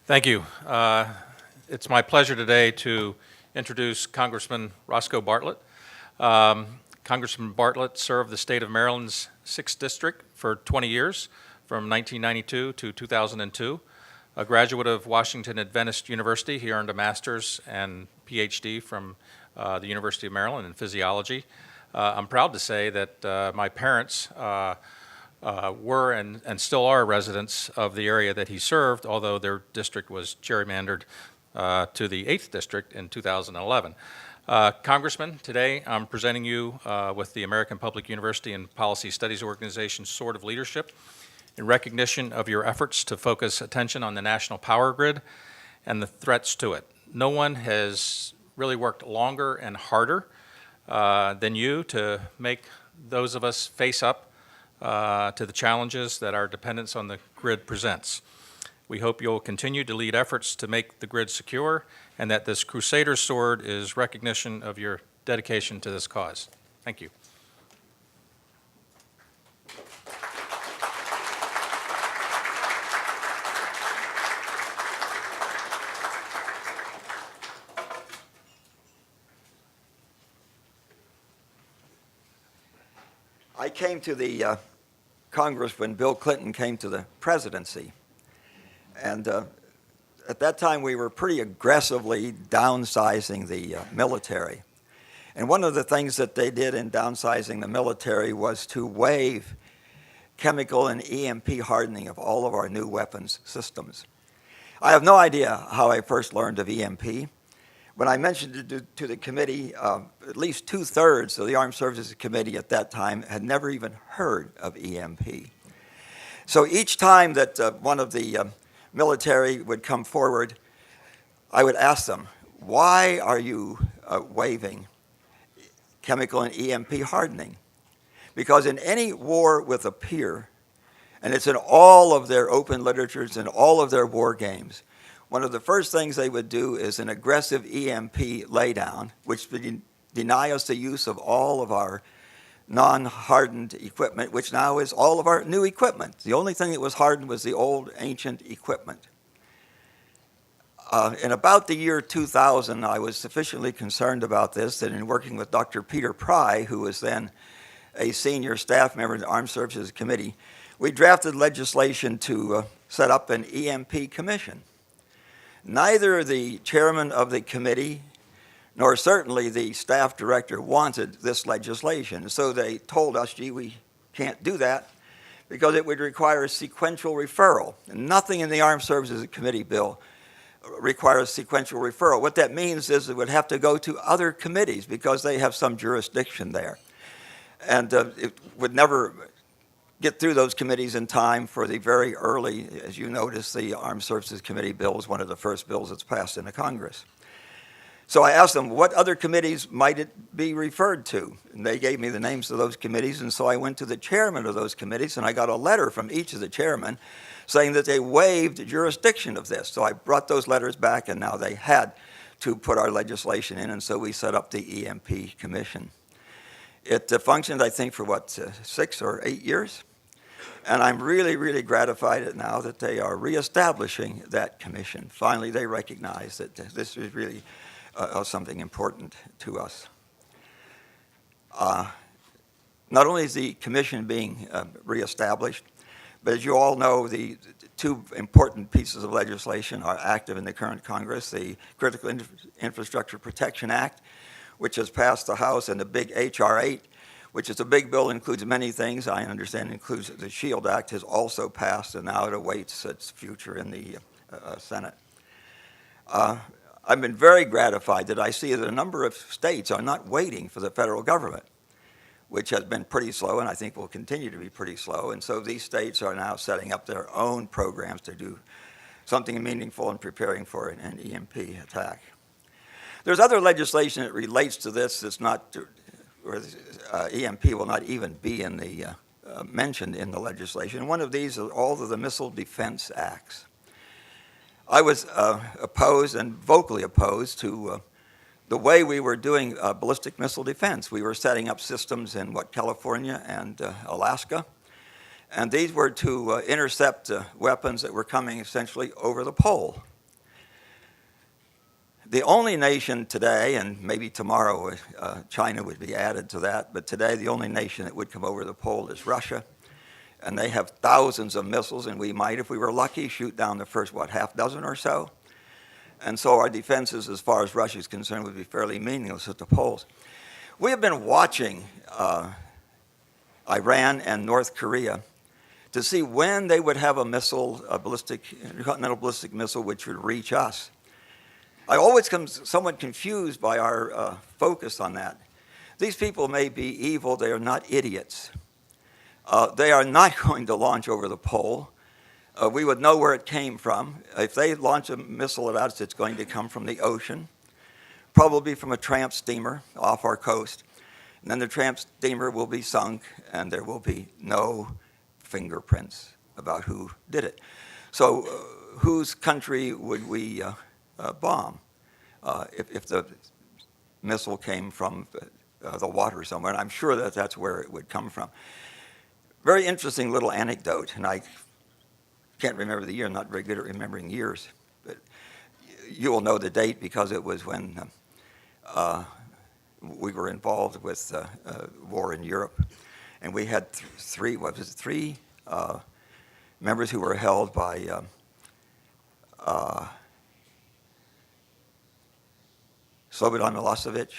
Thank you. It's my pleasure today to introduce Congressman Roscoe Bartlett. Congressman Bartlett served the state of Maryland's 6th District for 20 years, from 1992 to 2002. A graduate of Washington Adventist University, he earned a master's and PhD from the University of Maryland in physiology. I'm proud to say that my parents were and still are residents of the area that he served, although their district was gerrymandered to the 8th District in 2011. Congressman, today I'm presenting you with the American Public University and Policy Studies Organization Sword of Leadership in recognition of your efforts to focus attention on the national power grid and the threats to it. No one has really worked longer and harder than you to make those of us face up to the challenges that our dependence on the grid presents. We hope you'll continue to lead efforts to make the grid secure and that this Crusader Sword is recognition of your dedication to this cause. Thank you. I came to the Congress when Bill Clinton came to the presidency. And at that time, we were pretty aggressively downsizing the military. And one of the things that they did in downsizing the military was to waive chemical and EMP hardening of all of our new weapons systems. I have no idea how I first learned of EMP. When I mentioned it to the committee, at least 2/3 of the Armed Services Committee at that time had never even heard of EMP. So each time that one of the military would come forward, I would ask them, why are you waiving chemical and EMP hardening? Because in any war with a peer, and it's in all of their open literatures and all of their war games, one of the first things they would do is an aggressive EMP laydown, which would deny us the use of all of our non-hardened equipment, which now is all of our new equipment. The only thing that was hardened was the old ancient equipment. In about the year 2000, I was sufficiently concerned about this that in working with Dr. Peter Pry, who was then a senior staff member of the Armed Services Committee, we drafted legislation to set up an EMP Commission. Neither the chairman of the committee nor certainly the staff director wanted this legislation. So they told us, gee, we can't do that because it would require a sequential referral. And nothing in the Armed Services Committee bill requires sequential referral. What that means is it would have to go to other committees because they have some jurisdiction there. And it would never get through those committees in time for the very early, as you notice, the Armed Services Committee bill was one of the first bills that's passed in the Congress. So I asked them, what other committees might it be referred to? And they gave me the names of those committees, and so I went to the chairman of those committees, and I got a letter from each of the chairmen saying that they waived jurisdiction of this. So I brought those letters back, and now they had to put our legislation in, and so we set up the EMP Commission. It functioned, I think, for 6 or 8 years. And I'm really, really gratified now that they are reestablishing that commission. Finally, they recognize that this is really something important to us. Not only is the commission being reestablished, but as you all know, the two important pieces of legislation are active in the current Congress: the Critical Infrastructure Protection Act, which has passed the House, and the big H.R. 8, which is a big bill, includes many things. I understand it includes the SHIELD Act, has also passed, and now it awaits its future in the Senate. I've been very gratified that I see that a number of states are not waiting for the federal government, which has been pretty slow and I think will continue to be pretty slow. And so these states are now setting up their own programs to do something meaningful in preparing for an EMP attack. There's other legislation that relates to this that's not, or EMP will not even be in the mentioned in the legislation. One of these is all of the Missile Defense Acts. I was opposed and vocally opposed to the way we were doing ballistic missile defense. We were setting up systems in California and Alaska, and these were to intercept weapons that were coming essentially over the pole. The only nation today, and maybe tomorrow China would be added to that, but today the only nation that would come over the pole is Russia. And they have thousands of missiles, and we might, if we were lucky, shoot down the first, half dozen or so. And so our defenses, as far as Russia is concerned, would be fairly meaningless at the poles. We have been watching Iran and North Korea to see when they would have a missile, a intercontinental ballistic missile, which would reach us. I always come somewhat confused by our focus on that. These people may be evil, they are not idiots. They are not going to launch over the pole. We would know where it came from. If they launch a missile at us, it's going to come from the ocean, probably from a tramp steamer off our coast. And then the tramp steamer will be sunk, and there will be no fingerprints about who did it. So whose country would we bomb if the missile came from the water somewhere? And I'm sure that that's where it would come from. Very interesting little anecdote, and I can't remember the year. I'm not very good at remembering years, but you will know the date because it was when we were involved with war in Europe, and we had three members who were held by Slobodan Milosevic,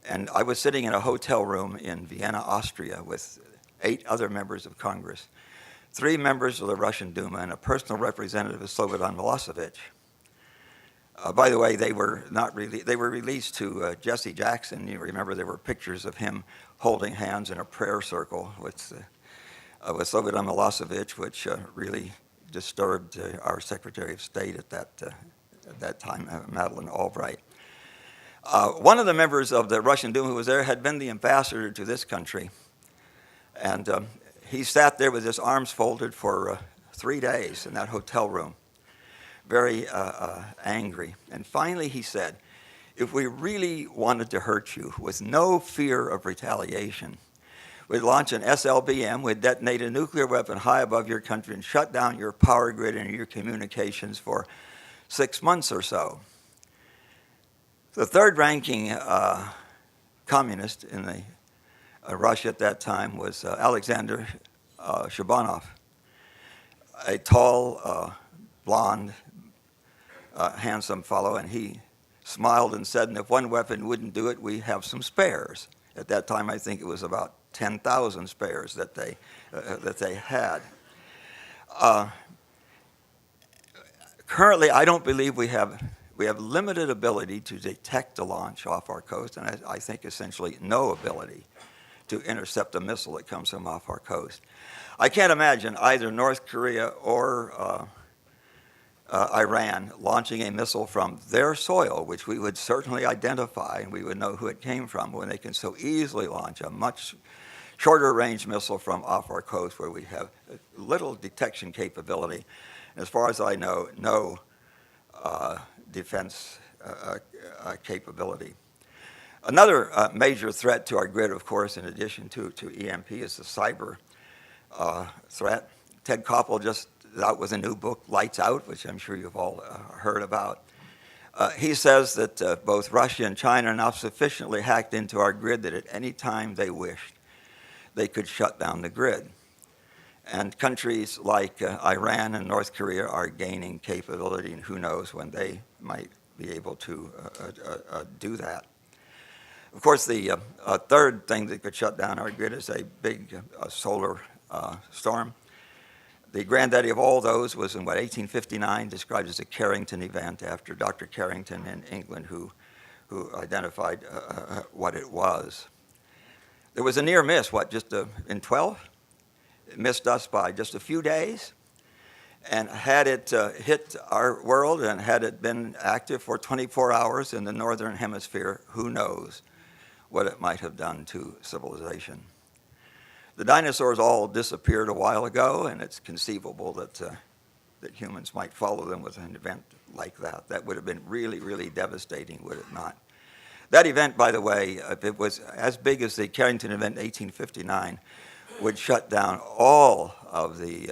and I was sitting in a hotel room in Vienna, Austria, with 8 other members of Congress, 3 members of the Russian Duma, and a personal representative of Slobodan Milosevic. By the way, they were released to Jesse Jackson. You remember there were pictures of him holding hands in a prayer circle with Slobodan Milosevic, which really disturbed our Secretary of State at that time, Madeleine Albright. One of the members of the Russian Duma who was there had been the ambassador to this country. And he sat there with his arms folded for 3 days in that hotel room, very angry. And finally he said, if we really wanted to hurt you with no fear of retaliation, we'd launch an SLBM, we'd detonate a nuclear weapon high above your country and shut down your power grid and your communications for 6 months or so. The third-ranking communist in Russia at that time was Alexander Shabanov, a tall, blonde, handsome fellow, and he smiled and said, and if one weapon wouldn't do it, we have some spares. At that time, I think it was about 10,000 spares that they had. Currently, I don't believe we have limited ability to detect a launch off our coast, and I think essentially no ability to intercept a missile that comes from off our coast. I can't imagine either North Korea or Iran launching a missile from their soil, which we would certainly identify and we would know who it came from, when they can so easily launch a much shorter range missile from off our coast where we have little detection capability. As far as I know, no defense capability. Another major threat to our grid, of course, in addition to EMP, is the cyber threat. Ted Koppel just out with a new book, Lights Out, which I'm sure you've all heard about. He says that both Russia and China are now sufficiently hacked into our grid that at any time they wished, they could shut down the grid. And countries like Iran and North Korea are gaining capability, and who knows when they might be able to do that. Of course, the third thing that could shut down our grid is a big solar storm. The granddaddy of all those was in, 1859, described as a Carrington event after Dr. Carrington in England who identified what it was. There was a near miss, just in 12? It missed us by just a few days. And had it hit our world and had it been active for 24 hours in the northern hemisphere, who knows what it might have done to civilization. The dinosaurs all disappeared a while ago, and it's conceivable that humans might follow them with an event like that. That would have been really, really devastating, would it not? That event, by the way, if it was as big as the Carrington event in 1859, would shut down all of the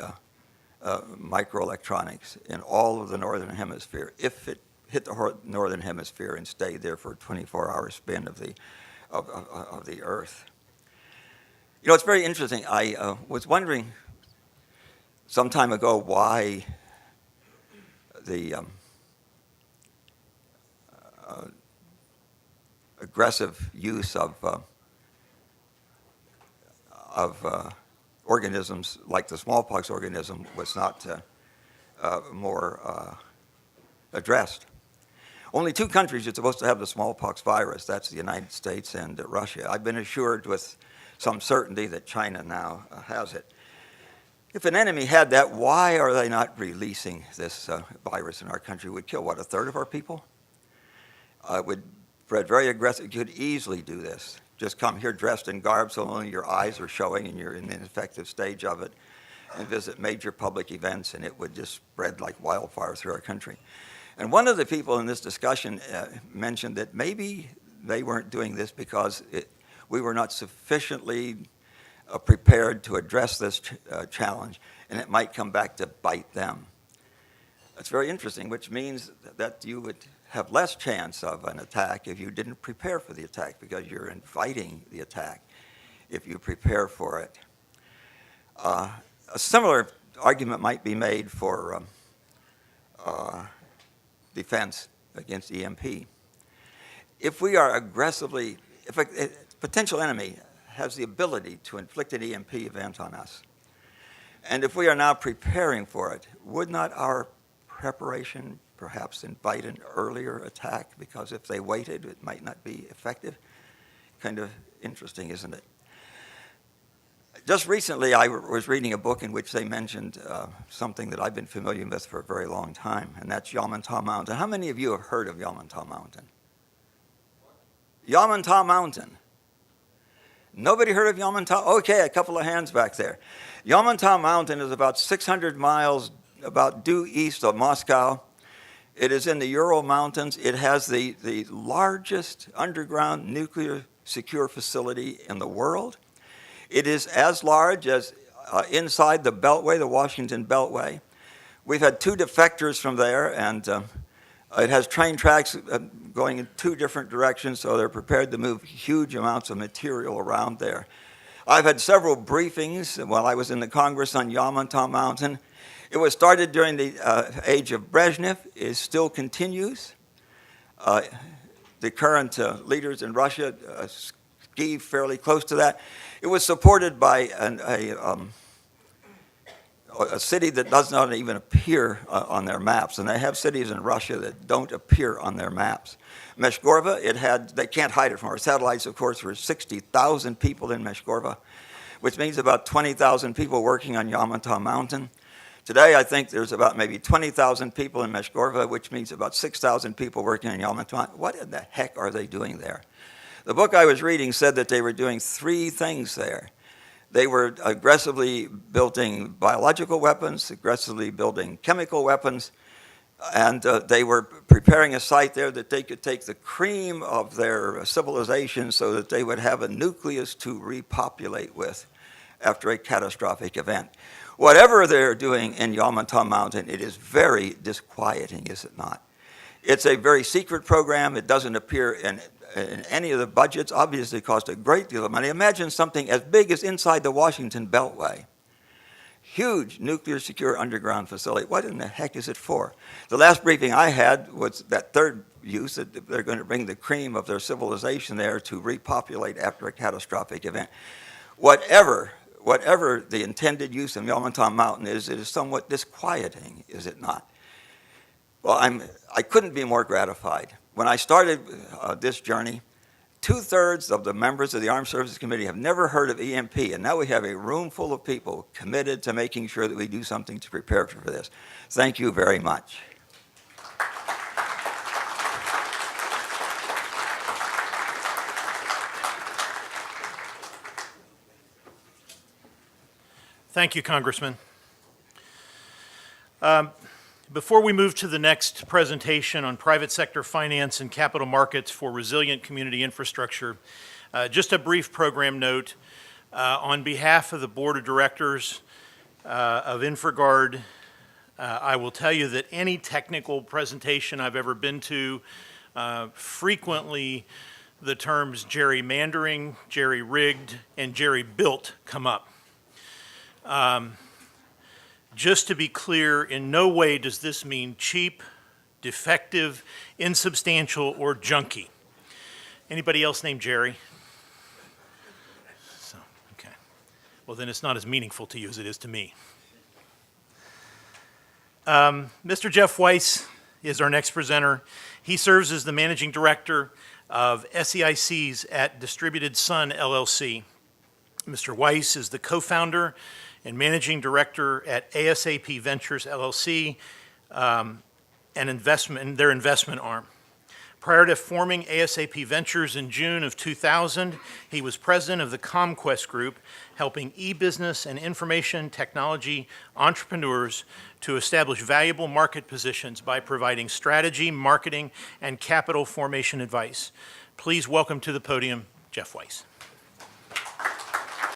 microelectronics in all of the northern hemisphere if it hit the northern hemisphere and stayed there for a 24-hour spin of the Earth. You know, it's very interesting. I was wondering some time ago why the aggressive use of organisms like the smallpox organism was not more addressed. Only two countries are supposed to have the smallpox virus. That's the United States and Russia. I've been assured with some certainty that China now has it. If an enemy had that, why are they not releasing this virus in our country? It would kill, what, a third of our people? It would spread very aggressive. You could easily do this. Just come here dressed in garb so only your eyes are showing and you're in the infective stage of it, and visit major public events, and it would just spread like wildfire through our country. And one of the people in this discussion mentioned that maybe they weren't doing this because we were not sufficiently prepared to address this challenge, and it might come back to bite them. That's very interesting, which means that you would have less chance of an attack if you didn't prepare for the attack, because you're inviting the attack if you prepare for it. A similar argument might be made for defense against EMP. If we are aggressively, if a potential enemy has the ability to inflict an EMP event on us, and if we are now preparing for it, would not our preparation perhaps invite an earlier attack? Because if they waited, it might not be effective. Kind of interesting, isn't it? Just recently, I was reading a book in which they mentioned something that I've been familiar with for a very long time, and that's Yatom Mountain. How many of you have heard of Yatom Mountain? Yatom Mountain. Nobody heard of Yatom? Okay, a couple of hands back there. Yatom Mountain is about 600 miles about due east of Moscow. It is in the Ural Mountains. It has the largest underground nuclear secure facility in the world. It is as large as inside the Beltway, the Washington Beltway. We've had two defectors from there, and it has train tracks going in two different directions, so they're prepared to move huge amounts of material around there. I've had several briefings while I was in the Congress on Yatom Mountain. It was started during the age of Brezhnev. It still continues. The current leaders in Russia ski fairly close to that. It was supported by a city that does not even appear on their maps, and they have cities in Russia that don't appear on their maps. Meshkorva, they can't hide it from our satellites, of course. There were 60,000 people in Meshkorva, which means about 20,000 people working on Yatom Mountain. Today, I think there's about maybe 20,000 people in Meshkorva, which means about 6,000 people working on Yatom Mountain. What in the heck are they doing there? The book I was reading said that they were doing three things there. They were aggressively building biological weapons, aggressively building chemical weapons, and they were preparing a site there that they could take the cream of their civilization so that they would have a nucleus to repopulate with after a catastrophic event. Whatever they're doing in Yatom Mountain, it is very disquieting, is it not? It's a very secret program. It doesn't appear in any of the budgets. Obviously, it cost a great deal of money. Imagine something as big as inside the Washington Beltway. Huge nuclear secure underground facility. What in the heck is it for? The last briefing I had was that third use, that they're going to bring the cream of their civilization there to repopulate after a catastrophic event. Whatever the intended use of Yatom Mountain is, it is somewhat disquieting, is it not? Well, I couldn't be more gratified. When I started this journey, 2/3 of the members of the Armed Services Committee have never heard of EMP, and now we have a room full of people committed to making sure that we do something to prepare for this. Thank you very much. Thank you, Congressman. Before we move to the next presentation on private sector finance and capital markets for resilient community infrastructure, just a brief program note. On behalf of the Board of Directors of InfraGard, I will tell you that any technical presentation I've ever been to, frequently the terms gerrymandering, jerry-rigged, and jerry-built come up. Just to be clear, in no way does this mean cheap, defective, insubstantial, or junky. Anybody else named Jerry? So, okay. Well, then it's not as meaningful to you as it is to me. Mr. Jeff Weiss is our next presenter. He serves as the managing director of SEICs at Distributed Sun LLC. Mr. Weiss is the co-founder and managing director at ASAP Ventures LLC, and their investment arm. Prior to forming ASAP Ventures in June of 2000, he was president of the ComQuest Group, helping e-business and information technology entrepreneurs to establish valuable market positions by providing strategy, marketing, and capital formation advice. Please welcome to the podium, Jeff Weiss.